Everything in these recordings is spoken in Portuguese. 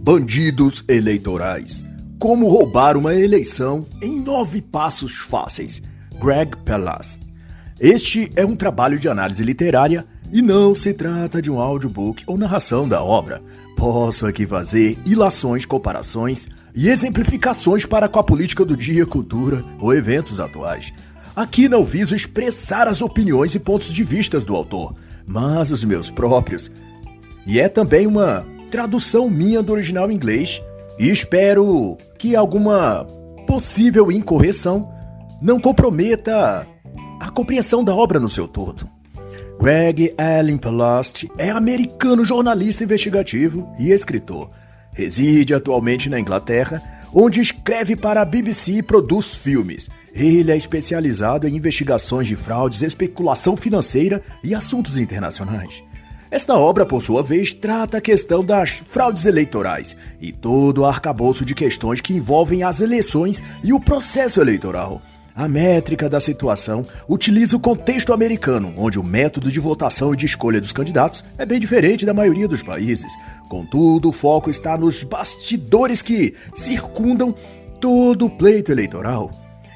Bandidos eleitorais. Como roubar uma eleição em 9 passos fáceis. Greg Palast. Este é um trabalho de análise literária e não se trata de um audiobook ou narração da obra. Posso aqui fazer ilações, comparações e exemplificações para com a política do dia, cultura ou eventos atuais. Aqui não viso expressar as opiniões e pontos de vista do autor, mas os meus próprios. E é também uma tradução minha do original em inglês, e espero que alguma possível incorreção não comprometa a compreensão da obra no seu todo. Greg Alan Palast é americano, jornalista investigativo e escritor. Reside atualmente na Inglaterra, onde escreve para a BBC e produz filmes. Ele é especializado em investigações de fraudes, especulação financeira e assuntos internacionais. Esta obra, por sua vez, trata a questão das fraudes eleitorais e todo o arcabouço de questões que envolvem as eleições e o processo eleitoral. A métrica da situação utiliza o contexto americano, onde o método de votação e de escolha dos candidatos é bem diferente da maioria dos países. Contudo, o foco está nos bastidores que circundam todo o pleito eleitoral.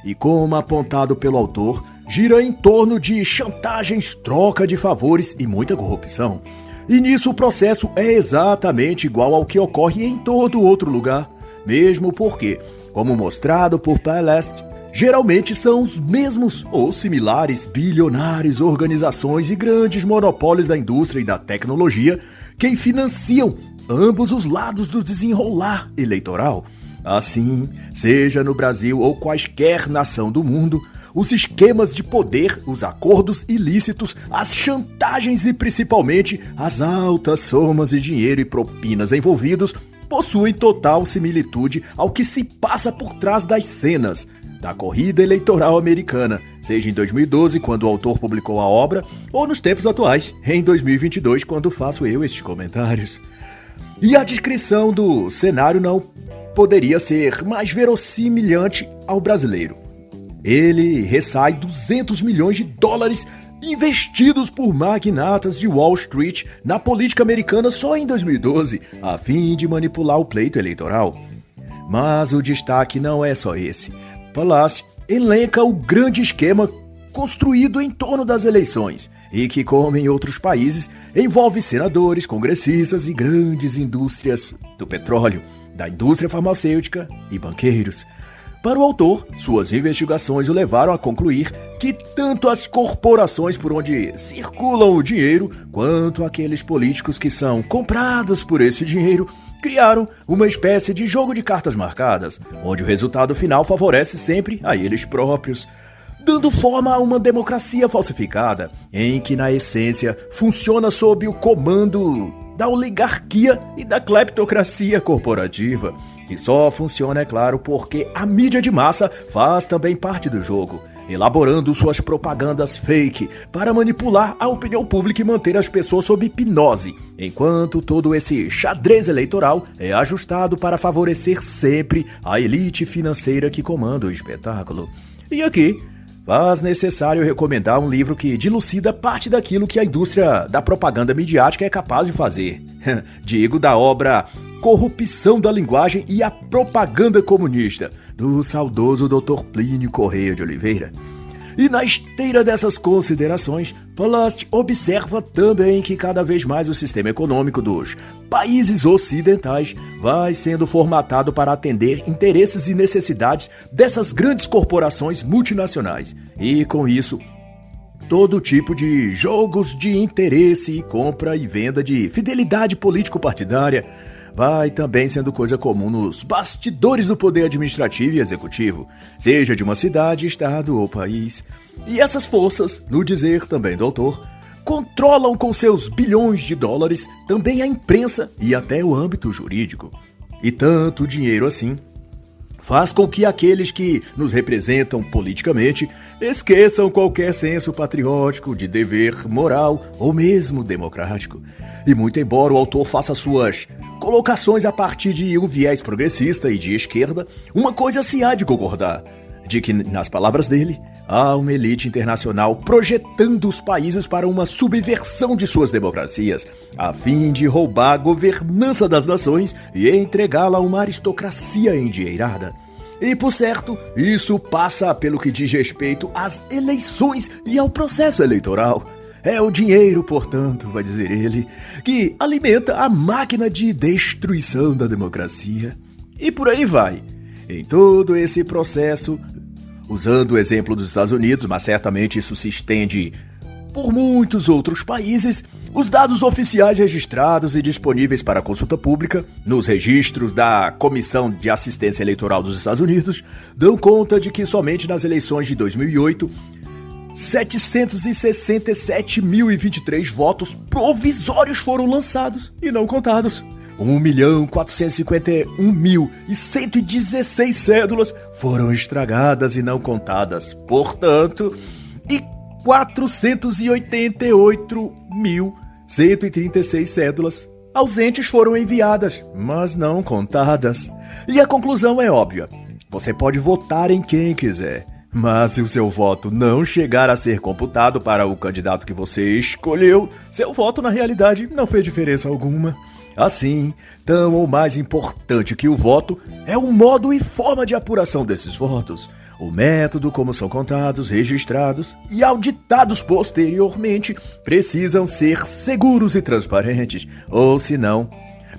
E como apontado pelo autor, gira em torno de chantagens, troca de favores e muita corrupção. E nisso o processo é exatamente igual ao que ocorre em todo outro lugar, mesmo porque, como mostrado por Palast, geralmente são os mesmos ou similares bilionários, organizações e grandes monopólios da indústria e da tecnologia quem financiam ambos os lados do desenrolar eleitoral. Assim, seja no Brasil ou quaisquer nação do mundo, os esquemas de poder, os acordos ilícitos, as chantagens e principalmente as altas somas de dinheiro e propinas envolvidos possuem total similitude ao que se passa por trás das cenas da corrida eleitoral americana, seja em 2012, quando o autor publicou a obra, ou nos tempos atuais, em 2022, quando faço eu estes comentários. E a descrição do cenário não poderia ser mais verossimilhante ao brasileiro. Ele ressai 200 milhões de dólares investidos por magnatas de Wall Street na política americana só em 2012, a fim de manipular o pleito eleitoral. Mas o destaque não é só esse. Palast elenca o grande esquema construído em torno das eleições e que, como em outros países, envolve senadores, congressistas e grandes indústrias do petróleo, da indústria farmacêutica e banqueiros. Para o autor, suas investigações o levaram a concluir que tanto as corporações por onde circulam o dinheiro, quanto aqueles políticos que são comprados por esse dinheiro, criaram uma espécie de jogo de cartas marcadas, onde o resultado final favorece sempre a eles próprios, dando forma a uma democracia falsificada, em que na essência funciona sob o comando da oligarquia e da cleptocracia corporativa, que só funciona, é claro, porque a mídia de massa faz também parte do jogo, elaborando suas propagandas fake para manipular a opinião pública e manter as pessoas sob hipnose, enquanto todo esse xadrez eleitoral é ajustado para favorecer sempre a elite financeira que comanda o espetáculo. E aqui faz necessário recomendar um livro que dilucida parte daquilo que a indústria da propaganda midiática é capaz de fazer. Digo da obra Corrupção da Linguagem e a Propaganda Comunista, do saudoso Dr. Plínio Correia de Oliveira. E na esteira dessas considerações, Palast observa também que cada vez mais o sistema econômico dos países ocidentais vai sendo formatado para atender interesses e necessidades dessas grandes corporações multinacionais. E com isso, todo tipo de jogos de interesse, compra e venda de fidelidade político-partidária vai também sendo coisa comum nos bastidores do poder administrativo e executivo, seja de uma cidade, estado ou país. E essas forças, no dizer também do autor, controlam com seus bilhões de dólares também a imprensa e até o âmbito jurídico. E tanto dinheiro assim faz com que aqueles que nos representam politicamente esqueçam qualquer senso patriótico, de dever moral ou mesmo democrático. E muito embora o autor faça suas colocações a partir de um viés progressista e de esquerda, uma coisa se há de concordar, de que, nas palavras dele, há uma elite internacional projetando os países para uma subversão de suas democracias, a fim de roubar a governança das nações e entregá-la a uma aristocracia endinheirada. E, por certo, isso passa pelo que diz respeito às eleições e ao processo eleitoral. É o dinheiro, portanto, vai dizer ele, que alimenta a máquina de destruição da democracia. E por aí vai. Em todo esse processo, usando o exemplo dos Estados Unidos, mas certamente isso se estende por muitos outros países, os dados oficiais registrados e disponíveis para consulta pública nos registros da Comissão de Assistência Eleitoral dos Estados Unidos dão conta de que somente nas eleições de 2008, 767.023 votos provisórios foram lançados e não contados. 1.451.116 cédulas foram estragadas e não contadas, portanto, e 488.136 cédulas ausentes foram enviadas, mas não contadas. E a conclusão é óbvia: você pode votar em quem quiser, mas se o seu voto não chegar a ser computado para o candidato que você escolheu, seu voto na realidade não fez diferença alguma. Assim, tão ou mais importante que o voto é o modo e forma de apuração desses votos, o método como são contados, registrados e auditados posteriormente precisam ser seguros e transparentes, ou senão,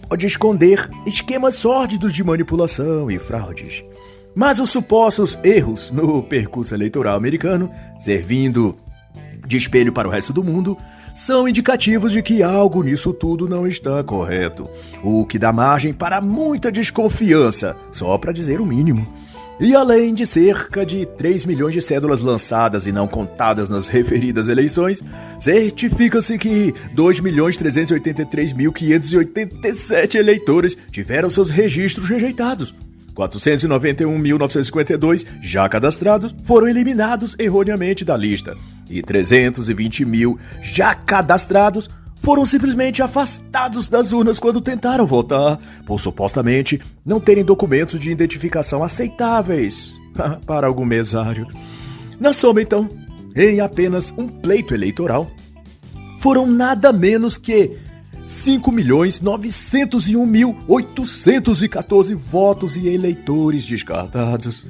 pode esconder esquemas sórdidos de manipulação e fraudes. Mas os supostos erros no percurso eleitoral americano, servindo de espelho para o resto do mundo, são indicativos de que algo nisso tudo não está correto, o que dá margem para muita desconfiança, só para dizer o mínimo. E além de cerca de 3 milhões de cédulas lançadas e não contadas nas referidas eleições, certifica-se que 2.383.587 eleitores tiveram seus registros rejeitados. 491.952 já cadastrados foram eliminados erroneamente da lista e 320.000 já cadastrados foram simplesmente afastados das urnas quando tentaram votar, por supostamente não terem documentos de identificação aceitáveis para algum mesário. Na soma, então, em apenas um pleito eleitoral, foram nada menos que 5.901.814 votos e eleitores descartados.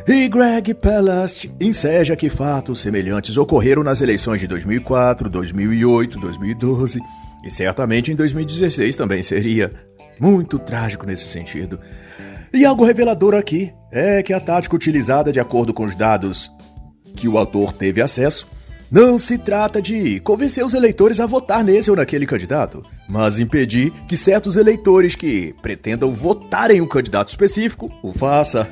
E Greg Palast enseja que fatos semelhantes ocorreram nas eleições de 2004, 2008, 2012 e certamente em 2016 também seria muito trágico nesse sentido. E algo revelador aqui é que a tática utilizada de acordo com os dados que o autor teve acesso não se trata de convencer os eleitores a votar nesse ou naquele candidato, mas impedir que certos eleitores que pretendam votar em um candidato específico o faça.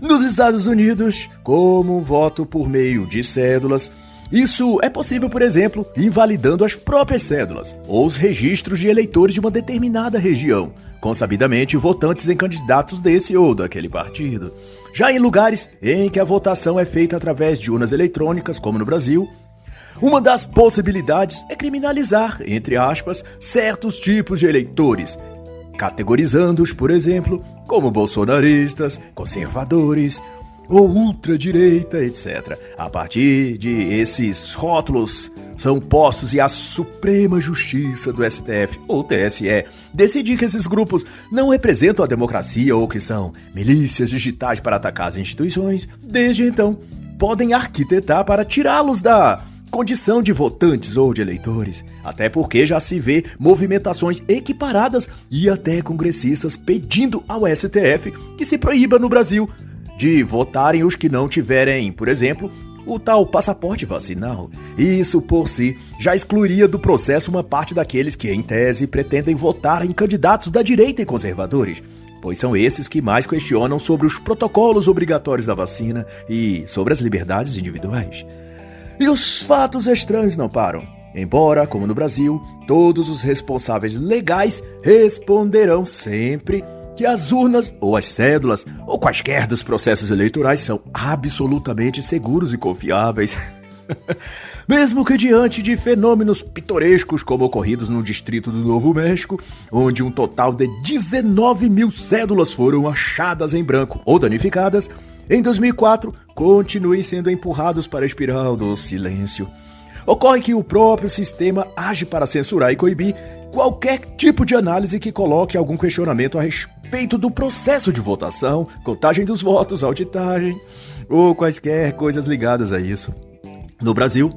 Nos Estados Unidos, como um voto por meio de cédulas, isso é possível, por exemplo, invalidando as próprias cédulas ou os registros de eleitores de uma determinada região, consabidamente votantes em candidatos desse ou daquele partido. Já em lugares em que a votação é feita através de urnas eletrônicas, como no Brasil, uma das possibilidades é criminalizar, entre aspas, certos tipos de eleitores, categorizando-os, por exemplo, como bolsonaristas, conservadores ou ultradireita, etc. A partir de esses rótulos são postos e a Suprema Justiça do STF, ou TSE, decidir que esses grupos não representam a democracia ou que são milícias digitais para atacar as instituições. Desde então, podem arquitetar para tirá-los da condição de votantes ou de eleitores, até porque já se vê movimentações equiparadas e até congressistas pedindo ao STF que se proíba no Brasil de votarem os que não tiverem, por exemplo, o tal passaporte vacinal. Isso por si já excluiria do processo uma parte daqueles que, em tese, pretendem votar em candidatos da direita e conservadores, pois são esses que mais questionam sobre os protocolos obrigatórios da vacina e sobre as liberdades individuais. E os fatos estranhos não param. Embora, como no Brasil, todos os responsáveis legais responderão sempre que as urnas, ou as cédulas, ou quaisquer dos processos eleitorais são absolutamente seguros e confiáveis. Mesmo que diante de fenômenos pitorescos como ocorridos no distrito do Novo México, onde um total de 19 mil cédulas foram achadas em branco ou danificadas, Em 2004, continuem sendo empurrados para a espiral do silêncio. Ocorre que o próprio sistema age para censurar e coibir qualquer tipo de análise que coloque algum questionamento a respeito do processo de votação, contagem dos votos, auditagem ou quaisquer coisas ligadas a isso. No Brasil,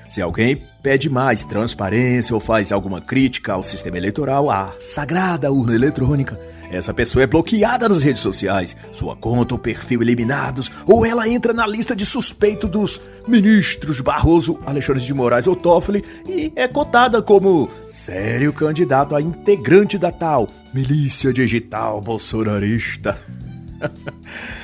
se alguém pede mais transparência ou faz alguma crítica ao sistema eleitoral, à sagrada urna eletrônica, essa pessoa é bloqueada nas redes sociais, sua conta ou perfil eliminados, ou ela entra na lista de suspeito dos ministros Barroso, Alexandre de Moraes ou Toffoli e é cotada como sério candidato a integrante da tal milícia digital bolsonarista.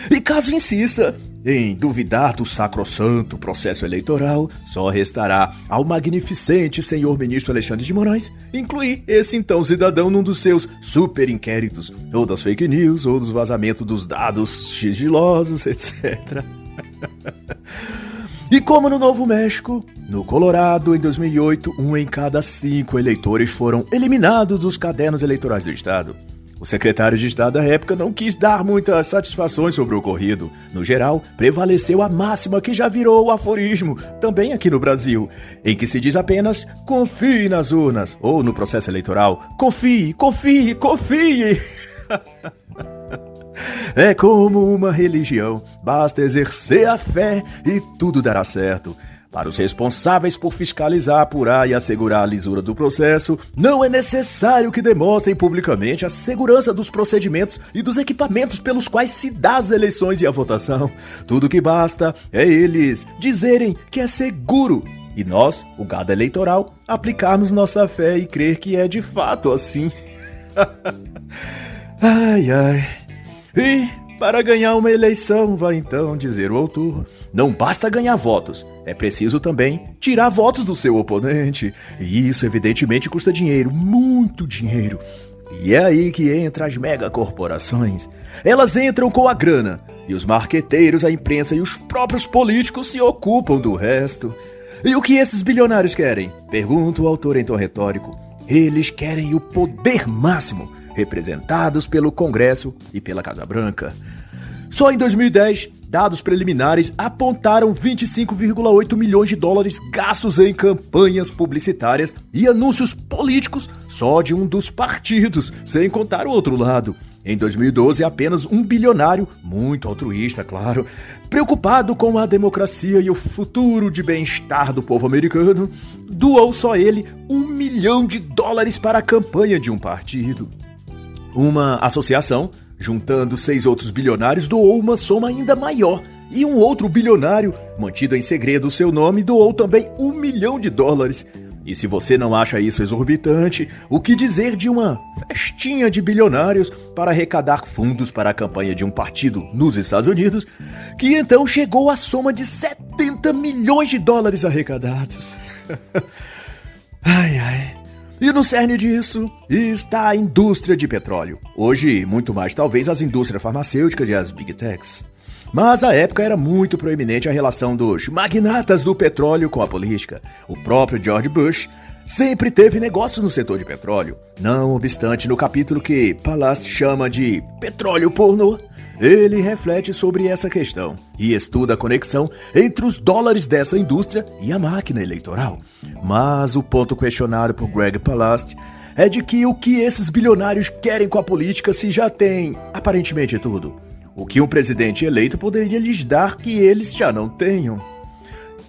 E caso insista em duvidar do sacrossanto processo eleitoral, só restará ao magnificente senhor ministro Alexandre de Moraes incluir esse então cidadão num dos seus super inquéritos, ou das fake news, ou dos vazamentos dos dados sigilosos, etc. E como no Novo México, no Colorado, em 2008, 1 em cada 5 eleitores foram eliminados dos cadernos eleitorais do estado. O secretário de Estado da época não quis dar muitas satisfações sobre o ocorrido. No geral, prevaleceu a máxima que já virou o aforismo, também aqui no Brasil, em que se diz apenas confie nas urnas, ou no processo eleitoral, confie, confie, confie. É como uma religião, basta exercer a fé e tudo dará certo. Para os responsáveis por fiscalizar, apurar e assegurar a lisura do processo, não é necessário que demonstrem publicamente a segurança dos procedimentos e dos equipamentos pelos quais se dá as eleições e a votação. Tudo que basta é eles dizerem que é seguro e nós, o gado eleitoral, aplicarmos nossa fé e crer que é de fato assim. Ai, ai. E para ganhar uma eleição, vai então dizer o autor, não basta ganhar votos, é preciso também tirar votos do seu oponente. E isso evidentemente custa dinheiro, muito dinheiro. E é aí que entra as megacorporações. Elas entram com a grana, e os marqueteiros, a imprensa e os próprios políticos se ocupam do resto. E o que esses bilionários querem? Pergunta o autor em tom retórico. Eles querem o poder máximo, representados pelo Congresso e pela Casa Branca. Só em 2010, dados preliminares apontaram 25,8 milhões de dólares gastos em campanhas publicitárias e anúncios políticos só de um dos partidos, sem contar o outro lado. Em 2012, apenas um bilionário, muito altruísta, claro, preocupado com a democracia e o futuro de bem-estar do povo americano, doou só ele $1 milhão para a campanha de um partido. Uma associação, juntando 6 outros bilionários, doou uma soma ainda maior. E um outro bilionário, mantido em segredo o seu nome, doou também $1 milhão. E se você não acha isso exorbitante, o que dizer de uma festinha de bilionários para arrecadar fundos para a campanha de um partido nos Estados Unidos, que então chegou à soma de $70 milhões arrecadados. Ai, ai. E no cerne disso está a indústria de petróleo. Hoje, muito mais talvez as indústrias farmacêuticas e as Big Techs. Mas à época era muito proeminente a relação dos magnatas do petróleo com a política. O próprio George Bush sempre teve negócios no setor de petróleo. Não obstante, no capítulo que Palast chama de petróleo pornô, ele reflete sobre essa questão e estuda a conexão entre os dólares dessa indústria e a máquina eleitoral. Mas o ponto questionado por Greg Palast é de que o que esses bilionários querem com a política se já tem aparentemente tudo. O que um presidente eleito poderia lhes dar que eles já não tenham.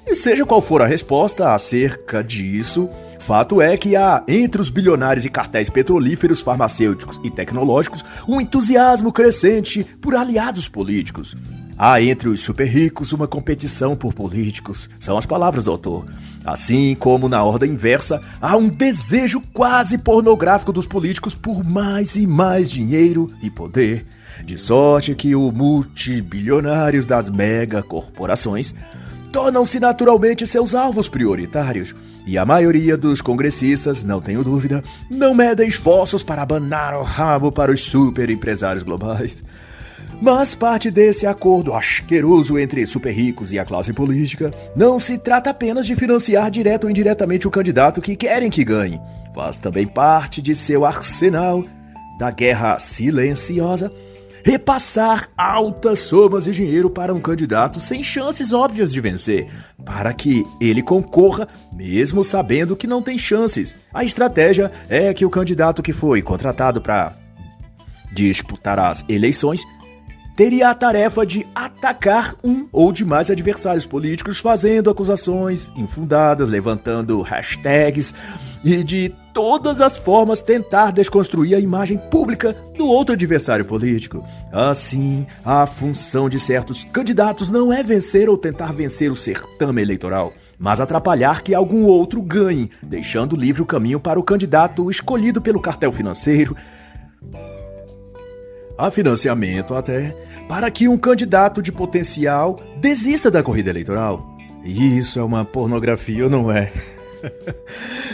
E seja qual for a resposta acerca disso, fato é que há entre os bilionários e cartéis petrolíferos, farmacêuticos e tecnológicos um entusiasmo crescente por aliados políticos. Há entre os super ricos uma competição por políticos, são as palavras do autor. Assim como na ordem inversa, há um desejo quase pornográfico dos políticos por mais e mais dinheiro e poder. De sorte que os multibilionários das megacorporações tornam-se naturalmente seus alvos prioritários. E a maioria dos congressistas, não tenho dúvida, não medem esforços para abanar o rabo para os super empresários globais. Mas parte desse acordo asqueroso entre super ricos e a classe política não se trata apenas de financiar direto ou indiretamente o candidato que querem que ganhe. Faz também parte de seu arsenal da guerra silenciosa repassar altas somas de dinheiro para um candidato sem chances óbvias de vencer, para que ele concorra mesmo sabendo que não tem chances. A estratégia é que o candidato que foi contratado para disputar as eleições teria a tarefa de atacar um ou demais adversários políticos, fazendo acusações infundadas, levantando hashtags e de todas as formas tentar desconstruir a imagem pública do outro adversário político. Assim, a função de certos candidatos não é vencer ou tentar vencer o certame eleitoral, mas atrapalhar que algum outro ganhe, deixando livre o caminho para o candidato escolhido pelo cartel financeiro, a financiamento até, para que um candidato de potencial desista da corrida eleitoral. E isso é uma pornografia, não é?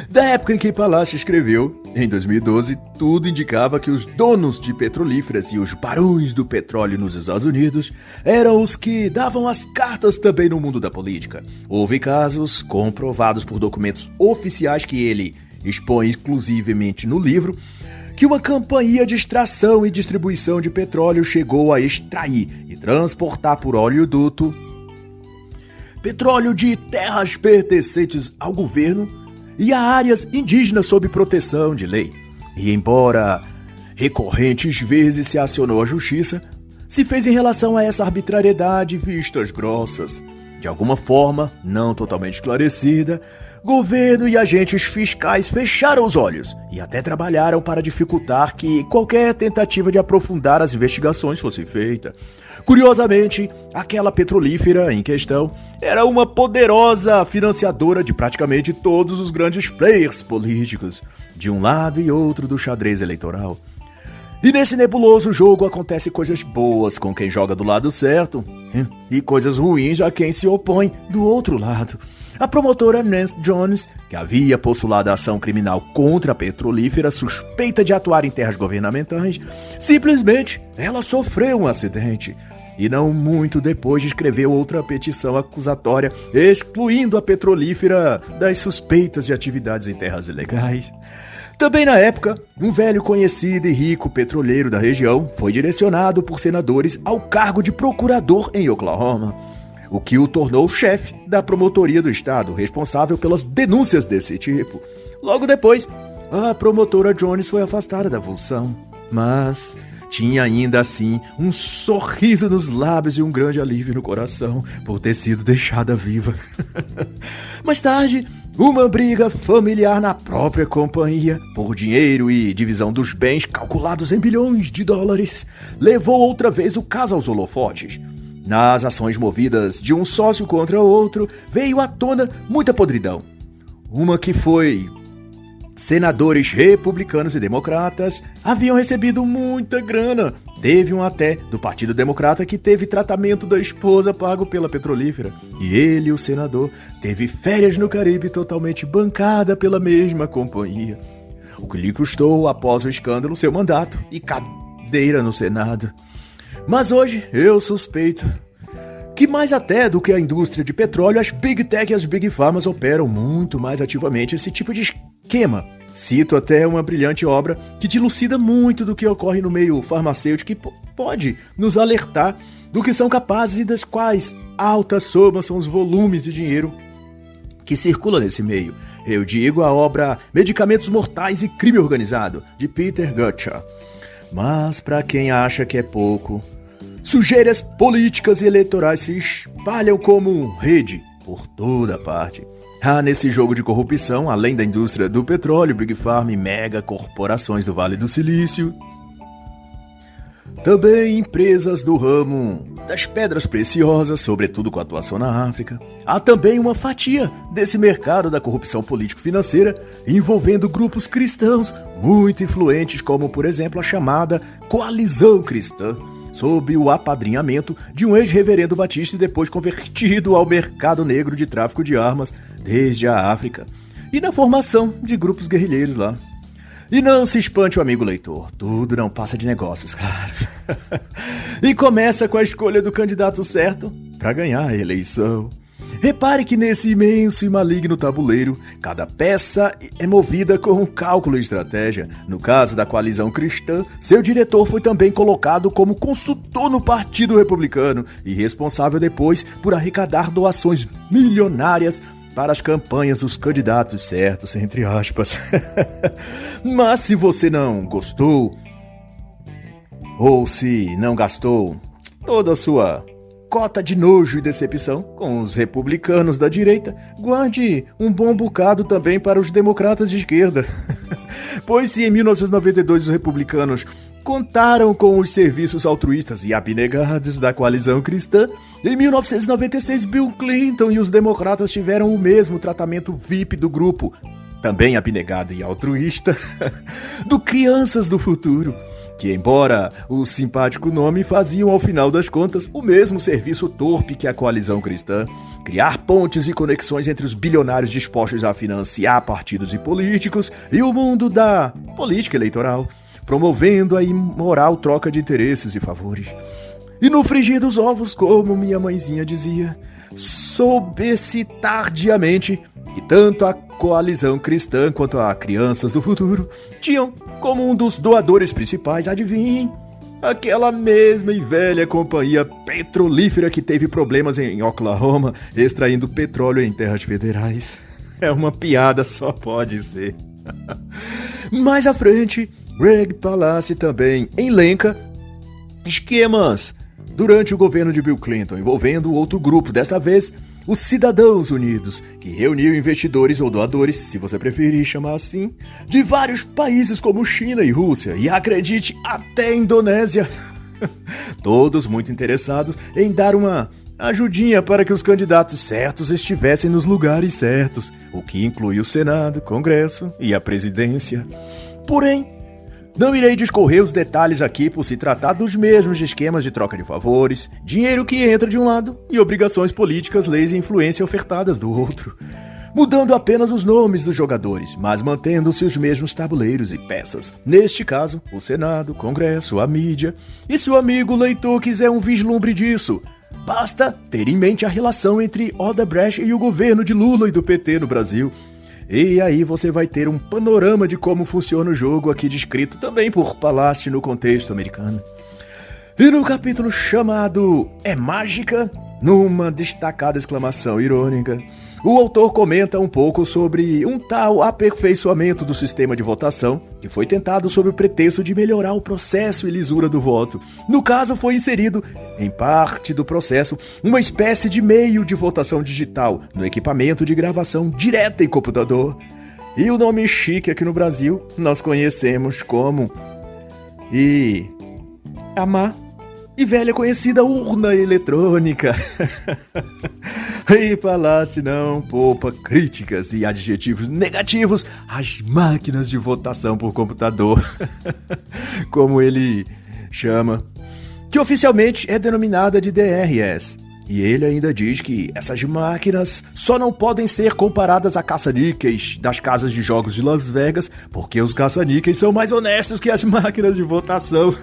Da época em que Palast escreveu, em 2012, tudo indicava que os donos de petrolíferas e os barões do petróleo nos Estados Unidos eram os que davam as cartas também no mundo da política. Houve casos comprovados por documentos oficiais que ele expõe exclusivamente no livro, que uma companhia de extração e distribuição de petróleo chegou a extrair e transportar por oleoduto petróleo de terras pertencentes ao governo e a áreas indígenas sob proteção de lei. E embora recorrentes vezes se acionou a justiça, se fez em relação a essa arbitrariedade vistas grossas. De alguma forma, não totalmente esclarecida, governo e agentes fiscais fecharam os olhos e até trabalharam para dificultar que qualquer tentativa de aprofundar as investigações fosse feita. Curiosamente, aquela petrolífera em questão era uma poderosa financiadora de praticamente todos os grandes players políticos, de um lado e outro do xadrez eleitoral. E nesse nebuloso jogo acontecem coisas boas com quem joga do lado certo e coisas ruins a quem se opõe do outro lado. A promotora Nancy Jones, que havia postulado a ação criminal contra a petrolífera suspeita de atuar em terras governamentais, simplesmente ela sofreu um acidente. E não muito depois escreveu outra petição acusatória excluindo a petrolífera das suspeitas de atividades em terras ilegais. Também na época, um velho conhecido e rico petroleiro da região foi direcionado por senadores ao cargo de procurador em Oklahoma, o que o tornou chefe da promotoria do estado, responsável pelas denúncias desse tipo. Logo depois, a promotora Jones foi afastada da função, mas tinha ainda assim um sorriso nos lábios e um grande alívio no coração por ter sido deixada viva. Mais tarde, uma briga familiar na própria companhia, por dinheiro e divisão dos bens calculados em bilhões de dólares, levou outra vez o caso aos holofotes. Nas ações movidas de um sócio contra outro, veio à tona muita podridão. Uma que foi: senadores republicanos e democratas haviam recebido muita grana. Teve um até do Partido Democrata que teve tratamento da esposa pago pela petrolífera. E ele, o senador, teve férias no Caribe totalmente bancada pela mesma companhia. O que lhe custou, após o escândalo, seu mandato e cadeira no Senado. Mas hoje eu suspeito que mais até do que a indústria de petróleo, as Big Tech e as Big Pharmas operam muito mais ativamente esse tipo de esquema. Cito até uma brilhante obra que dilucida muito do que ocorre no meio farmacêutico e pode nos alertar do que são capazes e das quais altas somas são os volumes de dinheiro que circula nesse meio. Eu digo a obra Medicamentos Mortais e Crime Organizado, de Peter Gotcha. Mas para quem acha que é pouco, sujeiras políticas e eleitorais se espalham como rede por toda parte. Há nesse jogo de corrupção, além da indústria do petróleo, Big Pharma e mega corporações do Vale do Silício, também empresas do ramo das pedras preciosas, sobretudo com atuação na África. Há também uma fatia desse mercado da corrupção político-financeira envolvendo grupos cristãos muito influentes, como, por exemplo, a chamada Coalizão Cristã, sob o apadrinhamento de um ex-reverendo batista e depois convertido ao mercado negro de tráfico de armas desde a África, e na formação de grupos guerrilheiros lá. E não se espante o amigo leitor, tudo não passa de negócios, claro. E começa com a escolha do candidato certo para ganhar a eleição. Repare que nesse imenso e maligno tabuleiro, cada peça é movida com um cálculo e estratégia. No caso da coalizão cristã, seu diretor foi também colocado como consultor no Partido Republicano e responsável depois por arrecadar doações milionárias para as campanhas dos candidatos certos, entre aspas. Mas se você não gostou, ou se não gastou toda a sua cota de nojo e decepção com os republicanos da direita, guarde um bom bocado também para os democratas de esquerda. Pois se em 1992 os republicanos contaram com os serviços altruístas e abnegados da coalizão cristã, em 1996 Bill Clinton e os democratas tiveram o mesmo tratamento VIP do grupo, também abnegado e altruísta, do Crianças do Futuro, que, embora o simpático nome, faziam ao final das contas o mesmo serviço torpe que a coalizão cristã: criar pontes e conexões entre os bilionários dispostos a financiar partidos e políticos e o mundo da política eleitoral, promovendo a imoral troca de interesses e favores. E no frigir dos ovos, como minha mãezinha dizia, soube-se tardiamente que tanto a coalizão cristã quanto a Crianças do Futuro tinham como um dos doadores principais, adivinhem, aquela mesma e velha companhia petrolífera que teve problemas em Oklahoma, extraindo petróleo em terras federais. É uma piada, só pode ser. Mais à frente, Greg Palast também elenca esquemas durante o governo de Bill Clinton, envolvendo outro grupo, desta vez os Cidadãos Unidos, que reuniu investidores ou doadores, se você preferir chamar assim, de vários países como China e Rússia, e acredite, até Indonésia. Todos muito interessados em dar uma ajudinha para que os candidatos certos estivessem nos lugares certos, o que inclui o Senado, Congresso e a presidência. Porém, não irei discorrer os detalhes aqui por se tratar dos mesmos esquemas de troca de favores, dinheiro que entra de um lado e obrigações políticas, leis e influência ofertadas do outro, mudando apenas os nomes dos jogadores, mas mantendo-se os mesmos tabuleiros e peças. Neste caso, o Senado, o Congresso, a mídia. E se o amigo leitor quiser um vislumbre disso, basta ter em mente a relação entre Odebrecht e o governo de Lula e do PT no Brasil. E aí você vai ter um panorama de como funciona o jogo, aqui descrito também por Palast no contexto americano. E no capítulo chamado É Mágica, numa destacada exclamação irônica, o autor comenta um pouco sobre um tal aperfeiçoamento do sistema de votação que foi tentado sob o pretexto de melhorar o processo e lisura do voto. No caso, foi inserido, em parte do processo, uma espécie de meio de votação digital no equipamento de gravação direta em computador. E o nome chique aqui no Brasil nós conhecemos como a e velha conhecida urna eletrônica. E Palast não poupa críticas e adjetivos negativos às máquinas de votação por computador, como ele chama, que oficialmente é denominada de DRS. E ele ainda diz que essas máquinas só não podem ser comparadas a caça-níqueis das casas de jogos de Las Vegas, porque os caça-níqueis são mais honestos que as máquinas de votação.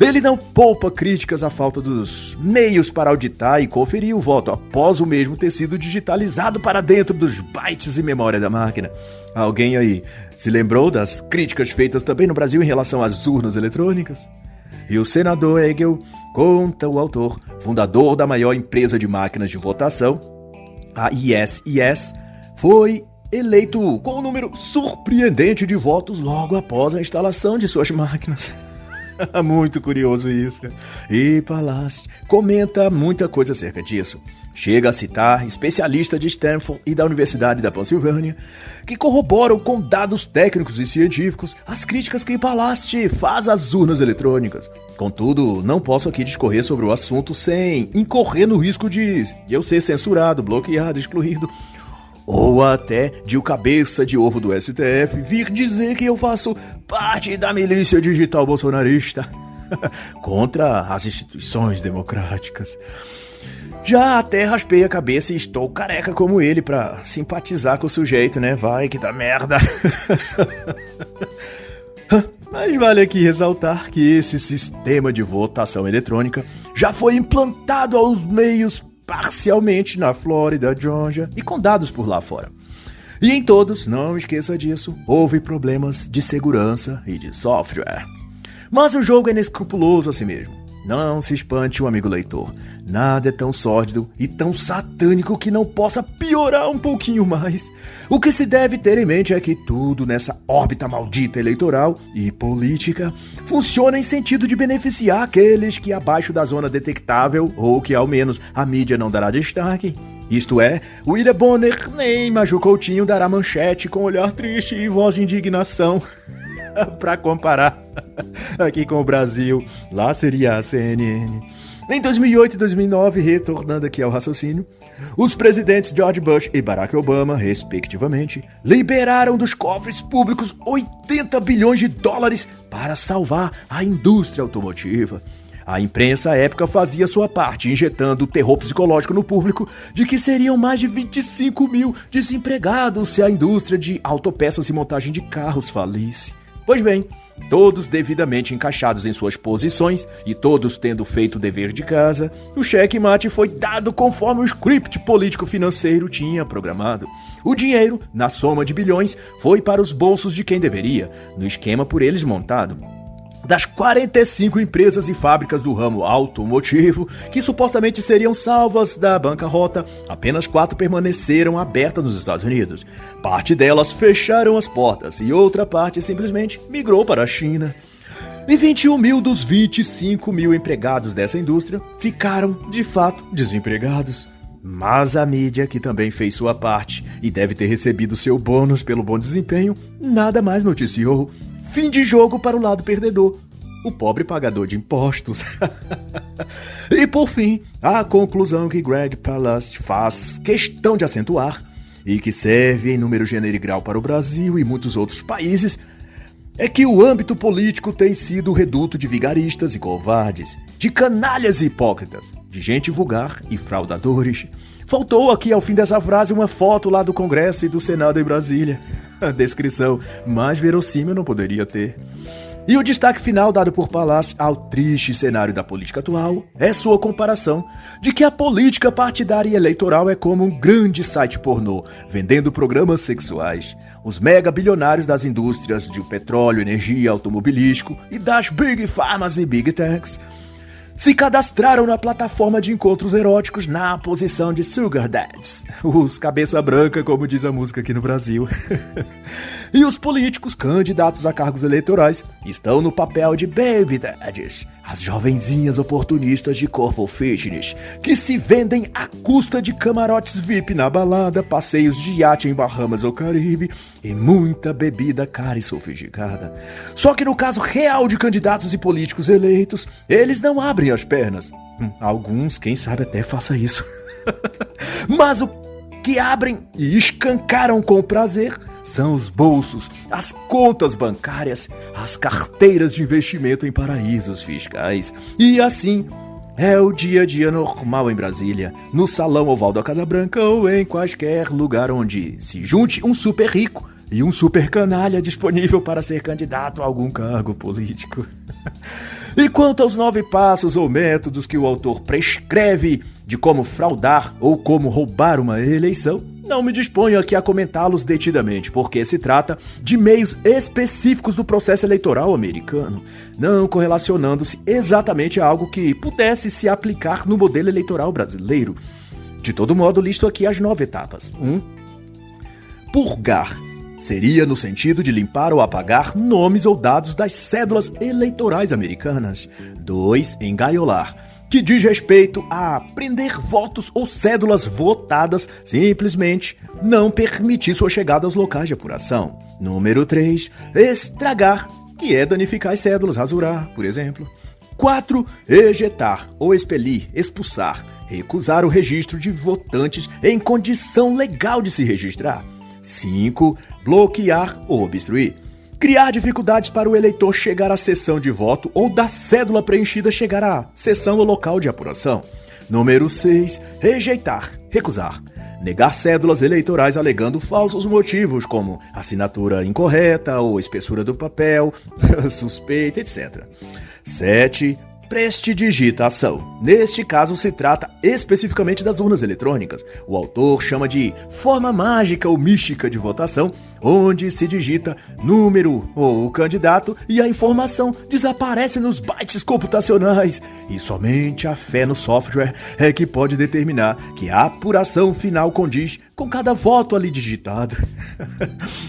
Ele não poupa críticas à falta dos meios para auditar e conferir o voto após o mesmo ter sido digitalizado para dentro dos bytes e memória da máquina. Alguém aí se lembrou das críticas feitas também no Brasil em relação às urnas eletrônicas? E o senador Hegel, conta o autor, fundador da maior empresa de máquinas de votação, a ISIS, foi eleito com um número surpreendente de votos logo após a instalação de suas máquinas. Muito curioso isso. E Palast comenta muita coisa acerca disso. Chega a citar especialistas de Stanford e da Universidade da Pensilvânia que corroboram com dados técnicos e científicos as críticas que Palast faz às urnas eletrônicas. Contudo, não posso aqui discorrer sobre o assunto sem incorrer no risco de eu ser censurado, bloqueado, excluído, ou até de o cabeça de ovo do STF vir dizer que eu faço parte da milícia digital bolsonarista contra as instituições democráticas. Já até raspei a cabeça e estou careca como ele pra simpatizar com o sujeito, né? Vai que dá merda. Mas vale aqui ressaltar que esse sistema de votação eletrônica já foi implantado aos meios parcialmente na Flórida, Georgia e condados por lá fora. E em todos, não esqueça disso, houve problemas de segurança e de software. Mas o jogo é inescrupuloso assim mesmo. Não se espante, um amigo leitor. Nada é tão sórdido e tão satânico que não possa piorar um pouquinho mais. O que se deve ter em mente é que tudo nessa órbita maldita eleitoral e política funciona em sentido de beneficiar aqueles que abaixo da zona detectável, ou que ao menos a mídia não dará destaque. Isto é, William Bonner nem Maju Coutinho dará manchete com olhar triste e voz de indignação. Para comparar aqui com o Brasil, lá seria a CNN. Em 2008 e 2009, retornando aqui ao raciocínio, os presidentes George Bush e Barack Obama, respectivamente, liberaram dos cofres públicos 80 bilhões de dólares para salvar a indústria automotiva. A imprensa à época fazia sua parte, injetando o terror psicológico no público de que seriam mais de 25 mil desempregados se a indústria de autopeças e montagem de carros falisse. Pois bem, todos devidamente encaixados em suas posições e todos tendo feito o dever de casa, o cheque-mate foi dado conforme o script político-financeiro tinha programado. O dinheiro, na soma de bilhões, foi para os bolsos de quem deveria, no esquema por eles montado. Das 45 empresas e fábricas do ramo automotivo, que supostamente seriam salvas da bancarrota, apenas 4 permaneceram abertas nos Estados Unidos. Parte delas fecharam as portas e outra parte simplesmente migrou para a China. E 21 mil dos 25 mil empregados dessa indústria ficaram, de fato, desempregados. Mas a mídia, que também fez sua parte e deve ter recebido seu bônus pelo bom desempenho, nada mais noticiou. Fim de jogo para o lado perdedor, o pobre pagador de impostos. E por fim, a conclusão que Greg Palast faz questão de acentuar, e que serve em número gênero e grau para o Brasil e muitos outros países, é que o âmbito político tem sido o reduto de vigaristas e covardes, de canalhas e hipócritas, de gente vulgar e fraudadores. Faltou aqui ao fim dessa frase uma foto lá do Congresso e do Senado em Brasília. A descrição mais verossímil não poderia ter. E o destaque final dado por Palast ao triste cenário da política atual é sua comparação de que a política partidária e eleitoral é como um grande site pornô, vendendo programas sexuais. Os mega bilionários das indústrias de petróleo, energia, automobilístico e das Big Pharmas e Big Techs se cadastraram na plataforma de encontros eróticos na posição de Sugar Dads, os cabeça branca, como diz a música aqui no Brasil. E os políticos candidatos a cargos eleitorais estão no papel de Baby Daddies, as jovenzinhas oportunistas de corpo fitness, que se vendem à custa de camarotes VIP na balada, passeios de iate em Bahamas ou Caribe e muita bebida cara e sofisticada. Só que no caso real de candidatos e políticos eleitos, eles não abrem as pernas. Alguns, quem sabe, até faça isso. Mas o que abrem e escancaram com prazer são os bolsos, as contas bancárias, as carteiras de investimento em paraísos fiscais. E assim é o dia a dia normal em Brasília, no Salão Oval da Casa Branca ou em qualquer lugar onde se junte um super rico e um super canalha disponível para ser candidato a algum cargo político. E quanto aos 9 passos ou métodos que o autor prescreve de como fraudar ou como roubar uma eleição, não me disponho aqui a comentá-los detidamente, porque se trata de meios específicos do processo eleitoral americano, não correlacionando-se exatamente a algo que pudesse se aplicar no modelo eleitoral brasileiro. De todo modo, listo aqui as 9 etapas. 1. Purgar. Seria no sentido de limpar ou apagar nomes ou dados das cédulas eleitorais americanas. 2. Engaiolar, que diz respeito a prender votos ou cédulas votadas, simplesmente não permitir sua chegada aos locais de apuração. Número 3. Estragar, que é danificar as cédulas, rasurar, por exemplo. 4. Ejetar ou expelir, expulsar, recusar o registro de votantes em condição legal de se registrar. 5. Bloquear ou obstruir. Criar dificuldades para o eleitor chegar à sessão de voto ou da cédula preenchida chegar à sessão ou local de apuração. Número 6. Rejeitar, recusar. Negar cédulas eleitorais alegando falsos motivos, como assinatura incorreta ou espessura do papel, suspeita, etc. 7. prestidigitação. Neste caso se trata especificamente das urnas eletrônicas. O autor chama de forma mágica ou mística de votação, onde se digita número ou candidato e a informação desaparece nos bytes computacionais. E somente a fé no software é que pode determinar que a apuração final condiz com cada voto ali digitado.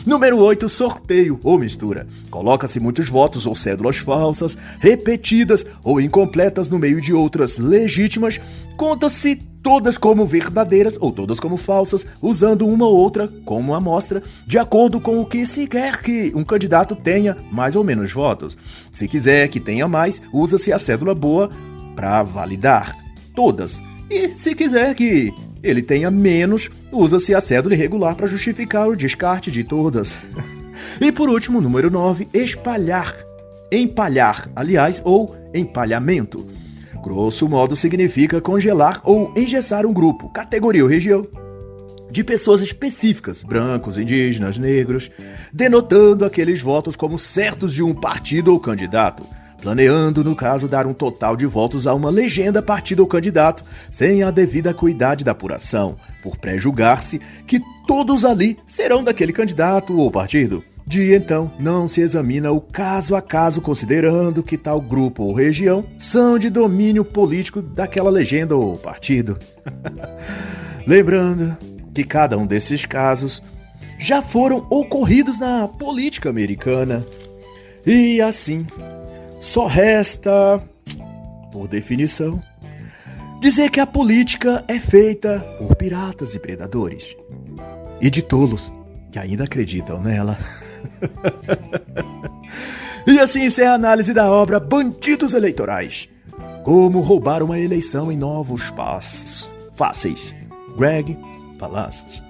Número 8, sorteio ou mistura. Coloca-se muitos votos ou cédulas falsas, repetidas ou incompletas no meio de outras legítimas. Conta-se todas como verdadeiras ou todas como falsas, usando uma ou outra como amostra, de acordo com o que se quer que um candidato tenha mais ou menos votos. Se quiser que tenha mais, usa-se a cédula boa para validar todas. E se quiser que ele tenha menos, usa-se a cédula irregular para justificar o descarte de todas. E por último, número 9, espalhar. Empalhar, aliás, ou empalhamento. Grosso modo significa congelar ou engessar um grupo, categoria ou região, de pessoas específicas, brancos, indígenas, negros, denotando aqueles votos como certos de um partido ou candidato, planeando, no caso, dar um total de votos a uma legenda, partido ou candidato, sem a devida acuidade da apuração, por pré-julgar-se que todos ali serão daquele candidato ou partido. De então, não se examina o caso a caso, considerando que tal grupo ou região são de domínio político daquela legenda ou partido. Lembrando que cada um desses casos já foram ocorridos na política americana. E assim, só resta, por definição, dizer que a política é feita por piratas e predadores. E de tolos que ainda acreditam nela. E assim encerra a análise da obra Bandidos Eleitorais. Como roubar uma eleição em novos passos fáceis. Greg Palast.